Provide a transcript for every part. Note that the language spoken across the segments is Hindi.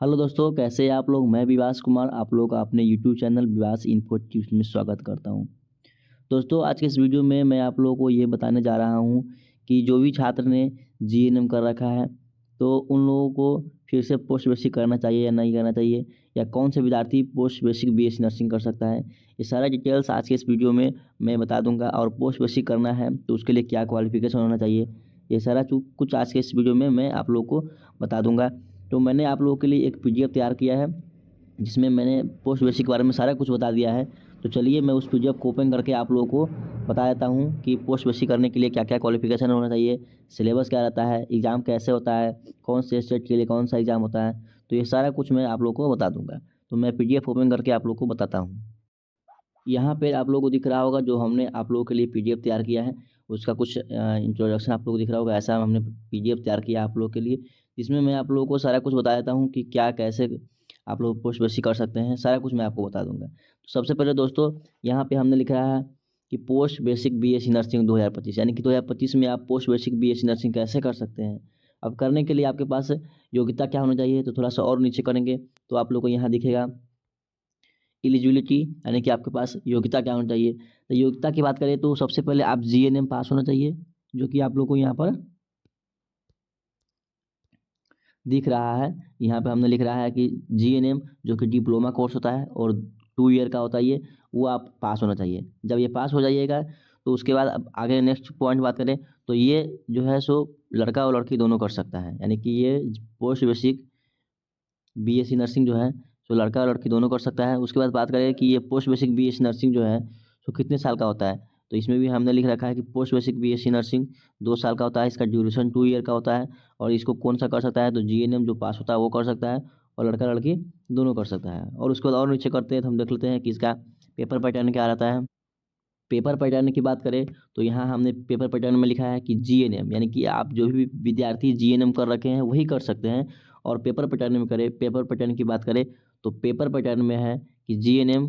हेलो दोस्तों, कैसे हैं आप लोग। मैं विवास कुमार आप लोग का अपने यूट्यूब चैनल विवास इन्फो टिप्स में स्वागत करता हूं। दोस्तों, आज के इस वीडियो में मैं आप लोगों को ये बताने जा रहा हूं कि जो भी छात्र ने जीएनएम कर रखा है तो उन लोगों को फिर से पोस्ट बेसिक करना चाहिए या नहीं करना चाहिए, या कौन से विद्यार्थी पोस्ट बेसिक बीएससी नर्सिंग कर सकता है। ये सारा डिटेल्स आज के इस वीडियो में मैं बता दूंगा। और पोस्ट बेसिक करना है तो उसके लिए क्या क्वालिफिकेशन होना चाहिए, ये सारा कुछ आज के इस वीडियो में मैं आप लोग को बता दूंगा। तो मैंने आप लोगों के लिए एक पीडीएफ तैयार किया है जिसमें मैंने पोस्ट बेसिक के बारे में सारा कुछ बता दिया है। तो चलिए मैं उस पीडीएफ को ओपन करके आप लोगों को बता देता हूँ कि पोस्ट बेसिक करने के लिए क्या क्या क्वालिफिकेशन होना चाहिए, सिलेबस क्या रहता है, एग्ज़ाम कैसे होता है, कौन से स्टेट के लिए कौन सा एग्ज़ाम होता है। तो ये सारा कुछ मैं आप लोगों को बता दूंगा। तो मैं पीडीएफ ओपन करके आप लोग को बताता हूँ। यहाँ पे आप लोगों को दिख रहा होगा जो हमने आप लोगों के लिए पीडीएफ तैयार किया है, उसका कुछ इंट्रोडक्शन आप लोगों को दिख रहा होगा। ऐसा हमने पीडीएफ तैयार किया आप लोगों के लिए, जिसमें मैं आप लोगों को सारा कुछ बता देता हूँ कि क्या कैसे आप लोग पोस्ट बेसिक कर सकते हैं। सारा कुछ मैं आपको बता दूंगा। तो सबसे पहले दोस्तों, यहाँ पे हमने लिखा है कि पोस्ट बेसिक बीएससी नर्सिंग 2025, यानी कि 2025 में आप पोस्ट बेसिक बीएससी नर्सिंग कैसे कर सकते हैं। अब करने के लिए आपके पास योग्यता क्या होना चाहिए, तो थोड़ा सा और नीचे करेंगे तो आप लोग को यहाँ दिखेगा एलिजिबिलिटी, यानी कि आपके पास योग्यता क्या होनी चाहिए। तो योग्यता की बात करें तो सबसे पहले आप जीएनएम पास होना चाहिए, जो कि आप लोग को यहाँ पर दिख रहा है। यहाँ पे हमने लिख रहा है कि जीएनएम जो कि डिप्लोमा कोर्स होता है और 2 ईयर का होता है, ये वो आप पास होना चाहिए। जब ये पास हो जाइएगा तो उसके बाद अब आगे नेक्स्ट पॉइंट बात करें तो ये जो है सो लड़का और लड़की दोनों कर सकता है, यानी कि ये पोस्ट बेसिक बीएससी नर्सिंग जो है सो लड़का और लड़की दोनों कर सकता है। उसके बाद बात करें कि ये पोस्ट बेसिक बीएससी नर्सिंग जो है सो कितने साल का होता है, तो इसमें भी हमने लिख रखा है कि पोस्ट बेसिक बीएससी नर्सिंग 2 साल का होता है। इसका ड्यूरेशन 2 ईयर का होता है। और इसको कौन सा कर सकता है, तो जीएनएम जो पास होता है वो कर सकता है, और लड़का लड़की दोनों कर सकता है। और उसके बाद और नीचे करते हैं तो हम देख लेते हैं कि इसका पेपर पैटर्न क्या रहता है। पेपर पैटर्न की बात करें तो यहाँ हमने पेपर पैटर्न में लिखा है कि जीएनएम, यानी कि आप जो भी विद्यार्थी जीएनएम कर रखे हैं वही कर सकते हैं। और पेपर पैटर्न में करें, पेपर पैटर्न की बात करें तो पेपर पैटर्न में है कि जीएनएम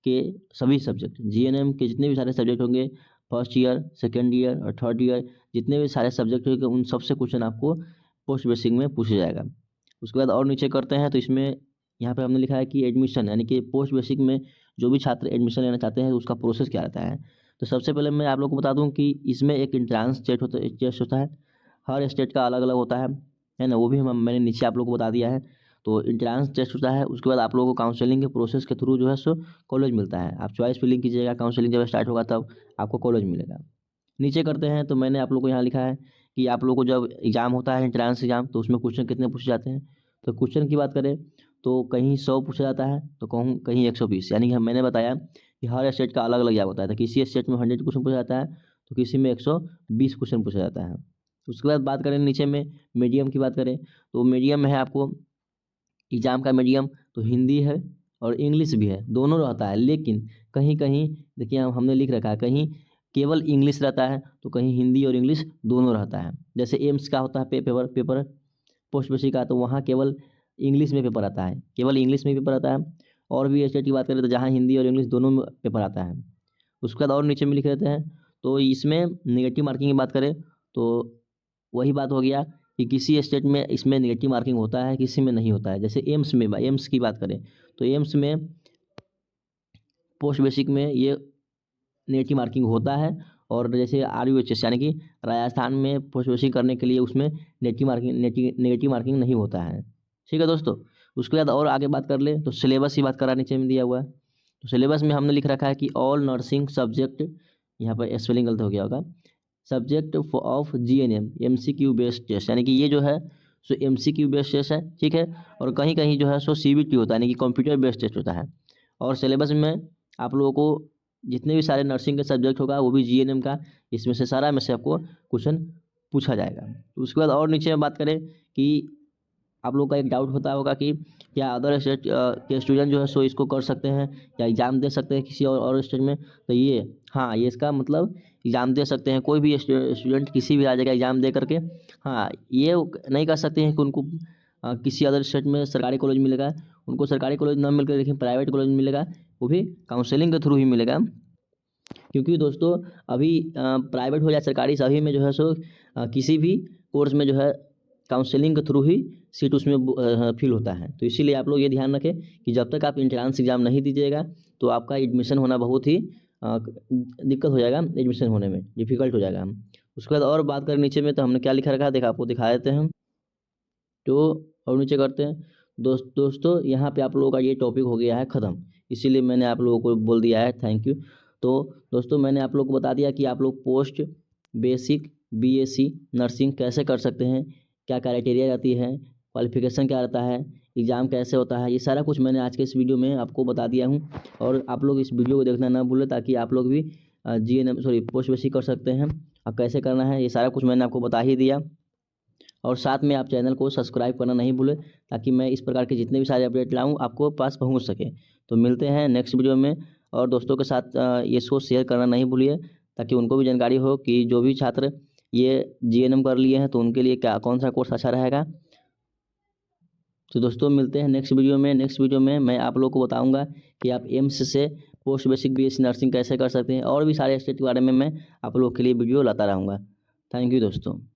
के सभी सब्जेक्ट, जीएनएम के जितने भी सारे सब्जेक्ट होंगे, फर्स्ट ईयर, सेकेंड ईयर और थर्ड ईयर, जितने भी सारे सब्जेक्ट होंगे उन सबसे क्वेश्चन आपको पोस्ट बेसिक में पूछा जाएगा। उसके बाद और नीचे करते हैं तो इसमें यहाँ पे हमने लिखा है कि एडमिशन, यानी कि पोस्ट बेसिक में जो भी छात्र एडमिशन लेना चाहते हैं उसका प्रोसेस क्या रहता है। तो सबसे पहले मैं आप लोग को बता दूं कि इसमें एक एंट्रांस टेस्ट होता है। हर स्टेट का अलग अलग होता है ना, वो भी मैंने नीचे आप लोग को बता दिया है। तो एंट्रांस टेस्ट होता है। उसके बाद आप लोगों को काउंसलिंग के प्रोसेस के थ्रू जो है सो कॉलेज मिलता है। आप चॉइस फिलिंग कीजिएगा, काउंसलिंग जब स्टार्ट होगा तब आपको कॉलेज मिलेगा। नीचे करते हैं तो मैंने आप लोग को यहाँ लिखा है कि आप लोग को जब एग्ज़ाम होता है एंट्रांस एग्जाम, तो उसमें क्वेश्चन कितने पूछे जाते हैं। तो क्वेश्चन की बात करें तो कहीं 100 पूछा जाता है, तो कहूँ कहीं 120, यानी कि मैंने बताया कि हर स्टेट का अलग अलग एग्जाम होता है। तो किसी स्टेट में 100 क्वेश्चन पूछा जाता है, तो किसी में 120 क्वेश्चन पूछा जाता है। उसके बाद बात करें नीचे में मीडियम की बात करें तो मीडियम में है आपको एग्जाम का मीडियम, तो हिंदी है और इंग्लिश भी है, दोनों रहता है। लेकिन कहीं कहीं देखिए हमने लिख रखा है कहीं केवल इंग्लिश रहता है, तो कहीं हिंदी और इंग्लिश दोनों रहता है। जैसे एम्स का होता है पेपर पेपर पोस्ट बेसिक का, तो वहाँ केवल इंग्लिश में पेपर आता है, केवल इंग्लिश में पेपर आता है। और भी स्टेट की बात करें तो जहाँ हिंदी और इंग्लिश दोनों में पेपर आता है। उसके बाद और नीचे में लिख देते हैं तो इसमें नेगेटिव मार्किंग की बात करें तो वही बात हो गया कि किसी स्टेट में इसमें नेगेटिव मार्किंग होता है, किसी में नहीं होता है। जैसे एम्स में, एम्स की बात करें तो एम्स में पोस्ट बेसिक में ये नेगेटिव मार्किंग होता है। और जैसे आरयूएचएस यानी कि राजस्थान में पोस्ट बेसिक करने के लिए उसमें नेगेटिव मार्किंग नहीं होता है। ठीक है दोस्तों। उसके बाद और आगे बात कर ले तो सिलेबस की बात करा, नीचे में दिया हुआ है। तो सिलेबस में हमने लिख रखा है कि ऑल नर्सिंग सब्जेक्ट, यहाँ पर स्पेलिंग गलत हो गया होगा, subject of GNM MCQ based test, यानी कि ये जो है सो एमसीक्यू बेस्ड टेस्ट है। ठीक है। और कहीं कहीं जो है सो सीबीटी होता है, यानी कि कंप्यूटर बेस्ड टेस्ट होता है। और सिलेबस में आप लोगों को जितने भी सारे नर्सिंग के सब्जेक्ट होगा वो भी जीएनएम का, इसमें से सारा में से आपको क्वेश्चन पूछा जाएगा। तो उसके बाद और नीचे में बात करें कि आप लोग का एक डाउट होता होगा कि क्या अदर स्टेट के स्टूडेंट जो है सो इसको कर सकते हैं या एग्ज़ाम दे सकते हैं किसी और स्टेट में। तो ये हाँ, ये इसका मतलब एग्ज़ाम दे सकते हैं, कोई भी स्टूडेंट किसी भी राज्य का एग्ज़ाम दे करके। हाँ, ये नहीं कर सकते हैं कि उनको किसी अदर स्टेट में सरकारी कॉलेज मिलेगा, उनको सरकारी कॉलेज ना मिलकर लेकिन प्राइवेट कॉलेज मिलेगा, वो भी काउंसलिंग के थ्रू ही मिलेगा। क्योंकि दोस्तों अभी प्राइवेट हो या सरकारी, सभी में जो है सो किसी भी कोर्स में जो है काउंसलिंग के थ्रू ही सीट उसमें फिल होता है। तो इसीलिए आप लोग ये ध्यान रखें कि जब तक आप एंट्रेंस एग्ज़ाम नहीं दीजिएगा तो आपका एडमिशन होना बहुत ही दिक्कत हो जाएगा, एडमिशन होने में डिफ़िकल्ट हो जाएगा। उसके बाद और बात करें नीचे में, तो हमने क्या लिखा रखा है देखा, आपको दिखा देते हैं। तो और नीचे करते हैं। दोस्तों यहाँ पे आप लोगों का ये टॉपिक हो गया है ख़त्म, इसीलिए मैंने आप लोगों को बोल दिया है थैंक यू। तो दोस्तों मैंने आप लोगों को बता दिया कि आप लोग पोस्ट बेसिक बीएससी नर्सिंग कैसे कर सकते हैं, क्या क्राइटेरिया रहती है, क्वालिफिकेशन क्या रहता है, एग्ज़ाम कैसे होता है, ये सारा कुछ मैंने आज के इस वीडियो में आपको बता दिया हूँ। और आप लोग इस वीडियो को देखना ना भूलें ताकि आप लोग भी पोस्ट बेसिक कर सकते हैं। अब कैसे करना है ये सारा कुछ मैंने आपको बता ही दिया। और साथ में आप चैनल को सब्सक्राइब करना नहीं भूलें ताकि मैं इस प्रकार के जितने भी सारे अपडेट लाऊं आपको पास पहुंच सके। तो मिलते हैं नेक्स्ट वीडियो में। और दोस्तों के साथ ये शो शेयर करना नहीं भूलिए ताकि उनको भी जानकारी हो कि जो भी छात्र ये जीएनएम कर लिए हैं तो उनके लिए क्या कौन सा कोर्स अच्छा रहेगा। तो दोस्तों मिलते हैं नेक्स्ट वीडियो में। नेक्स्ट वीडियो में मैं आप लोगों को बताऊंगा कि आप एम्स से पोस्ट बेसिक बीएससी नर्सिंग कैसे कर सकते हैं, और भी सारे स्टेट के बारे में मैं आप लोगों के लिए वीडियो लाता रहूँगा। थैंक यू दोस्तों।